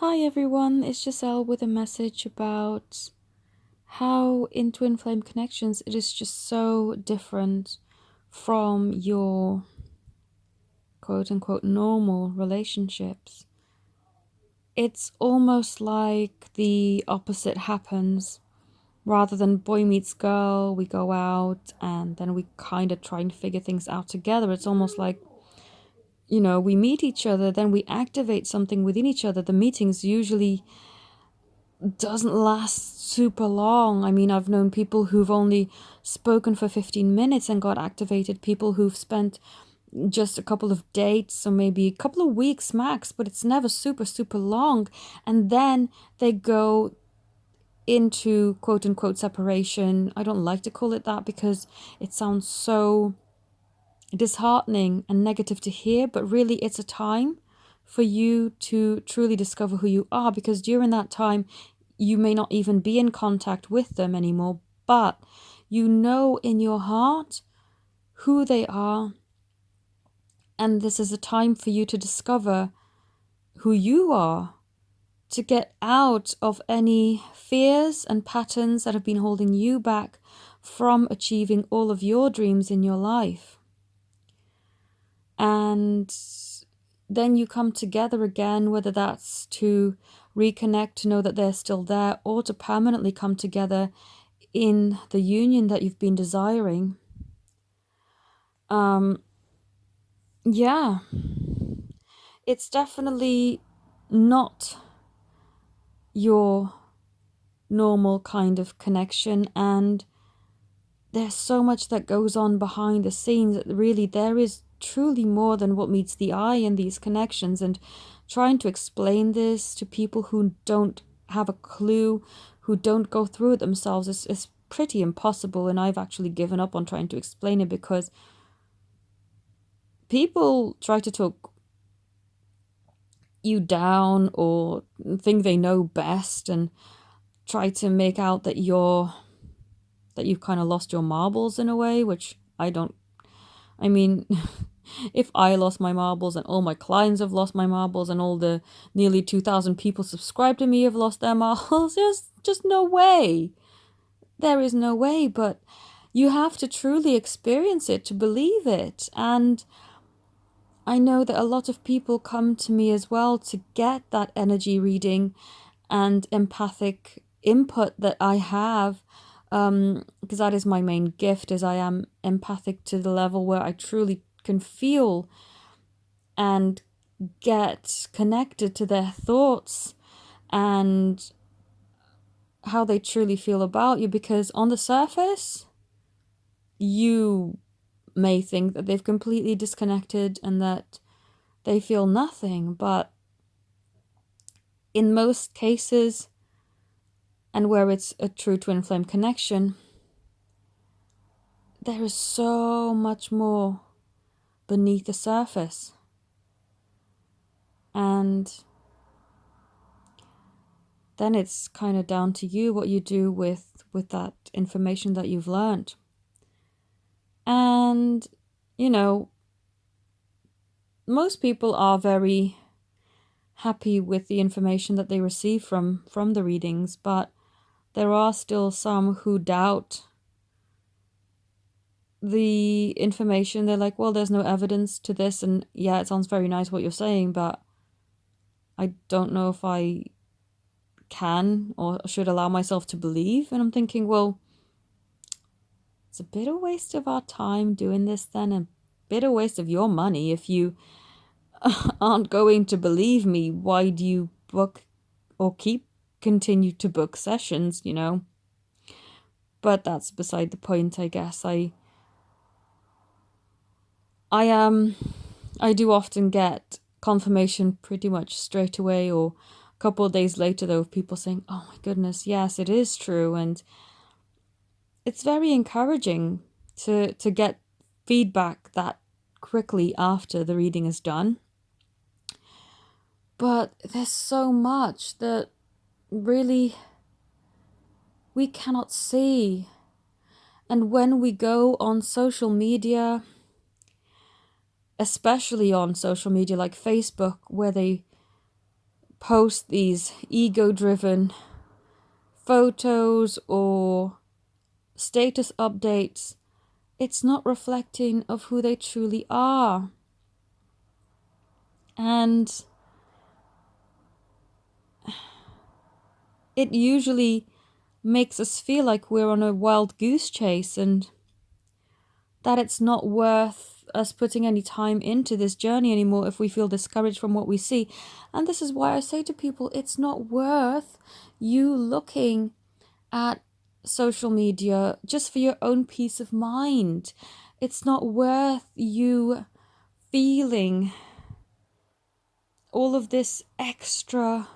Hi everyone, it's Giselle with a message about how in twin flame connections it is just so different from your quote unquote normal relationships. It's almost like the opposite happens. Rather than boy meets girl, we go out and then we kind of try and figure things out together. It's almost like, we meet each other, then we activate something within each other. The meetings usually doesn't last super long. I mean, I've known people who've only spoken for 15 minutes and got activated, people who've spent just a couple of dates or maybe a couple of weeks max, but it's never super, super long. And then they go into quote unquote separation. I don't like to call it that because it sounds so disheartening and negative to hear, but really it's a time for you to truly discover who you are, because during that time you may not even be in contact with them anymore, but you know in your heart who they are, and this is a time for you to discover who you are, to get out of any fears and patterns that have been holding you back from achieving all of your dreams in your life. And then you come together again, whether that's to reconnect, to know that they're still there, or to permanently come together in the union that you've been desiring. Yeah, it's definitely not your normal kind of connection, and there's so much that goes on behind the scenes that really there is truly more than what meets the eye in these connections. And trying to explain this to people who don't have a clue, who don't go through it themselves, is pretty impossible. And I've actually given up on trying to explain it because people try to talk you down or think they know best and try to make out that you've kind of lost your marbles in a way, which I don't. I mean, if I lost my marbles and all my clients have lost my marbles and all the nearly 2,000 people subscribed to me have lost their marbles, there's just no way. There is no way, but you have to truly experience it to believe it. And I know that a lot of people come to me as well to get that energy reading and empathic input that I have, because that is my main gift, is I am empathic to the level where I truly can feel and get connected to their thoughts and how they truly feel about you, because on the surface you may think that they've completely disconnected and that they feel nothing, but in most cases, and where it's a true twin flame connection, there is so much more beneath the surface. And then it's kind of down to you what you do with that information that you've learned. And most people are very happy with the information that they receive from the readings, but there are still some who doubt the information. They're like, well, there's no evidence to this, and yeah, it sounds very nice what you're saying, but I don't know if I can or should allow myself to believe. And I'm thinking, well, it's a bit of a waste of our time doing this then, a bit of a waste of your money. If you aren't going to believe me, why do you book or continue to book sessions, But that's beside the point, I guess. I do often get confirmation pretty much straight away, or a couple of days later though, of people saying, oh my goodness, yes, it is true. And it's very encouraging to get feedback that quickly after the reading is done. But there's so much that really we cannot see. And when we go on social media, especially on social media like Facebook, where they post these ego-driven photos or status updates, it's not reflecting of who they truly are. And it usually makes us feel like we're on a wild goose chase and that it's not worth us putting any time into this journey anymore if we feel discouraged from what we see. And this is why I say to people, it's not worth you looking at social media just for your own peace of mind. It's not worth you feeling all of this extra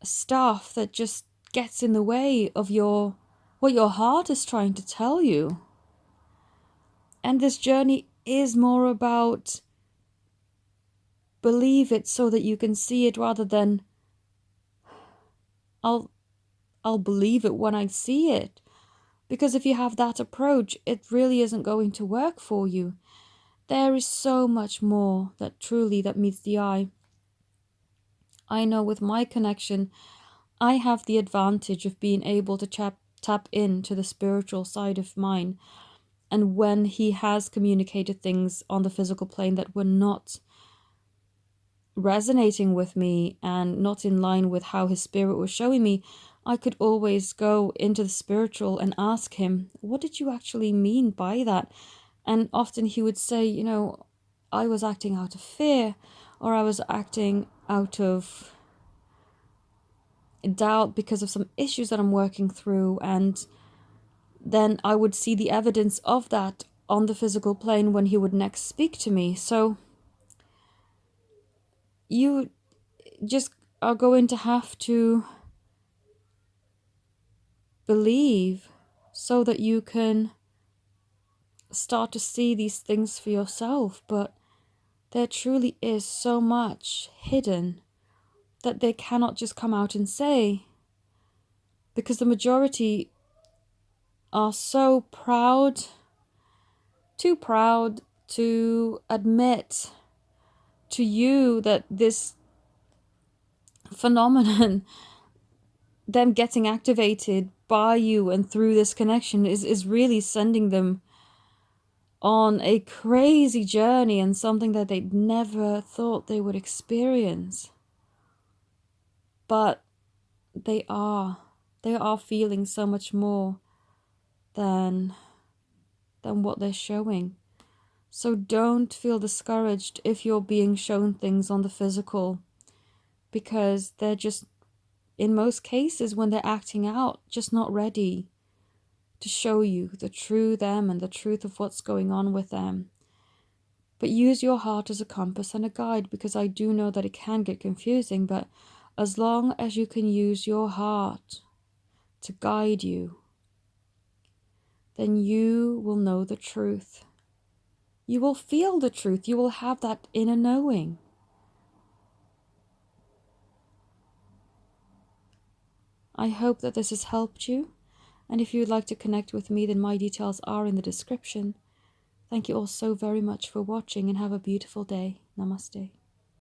stuff that just gets in the way of what your heart is trying to tell you. And this journey is more about believe it so that you can see it rather than I'll believe it when I see it. Because if you have that approach, it really isn't going to work for you. There is so much more that meets the eye. I know with my connection, I have the advantage of being able to tap into the spiritual side of mine. And when he has communicated things on the physical plane that were not resonating with me and not in line with how his spirit was showing me, I could always go into the spiritual and ask him, what did you actually mean by that? And often he would say, I was acting out of fear, or I was acting out of doubt because of some issues that I'm working through. And then I would see the evidence of that on the physical plane when he would next speak to me. So you just are going to have to believe so that you can start to see these things for yourself. But there truly is so much hidden that they cannot just come out and say, because the majority are so proud, too proud to admit to you that this phenomenon, them getting activated by you and through this connection, is really sending them on a crazy journey and something that they never thought they would experience. But they are feeling so much more than what they're showing. So don't feel discouraged if you're being shown things on the physical, because they're just, in most cases, when they're acting out, just not ready to show you the true them and the truth of what's going on with them. But use your heart as a compass and a guide, because I do know that it can get confusing, but as long as you can use your heart to guide you, then you will know the truth. You will feel the truth. You will have that inner knowing. I hope that this has helped you. And if you would like to connect with me, then my details are in the description. Thank you all so very much for watching and have a beautiful day. Namaste.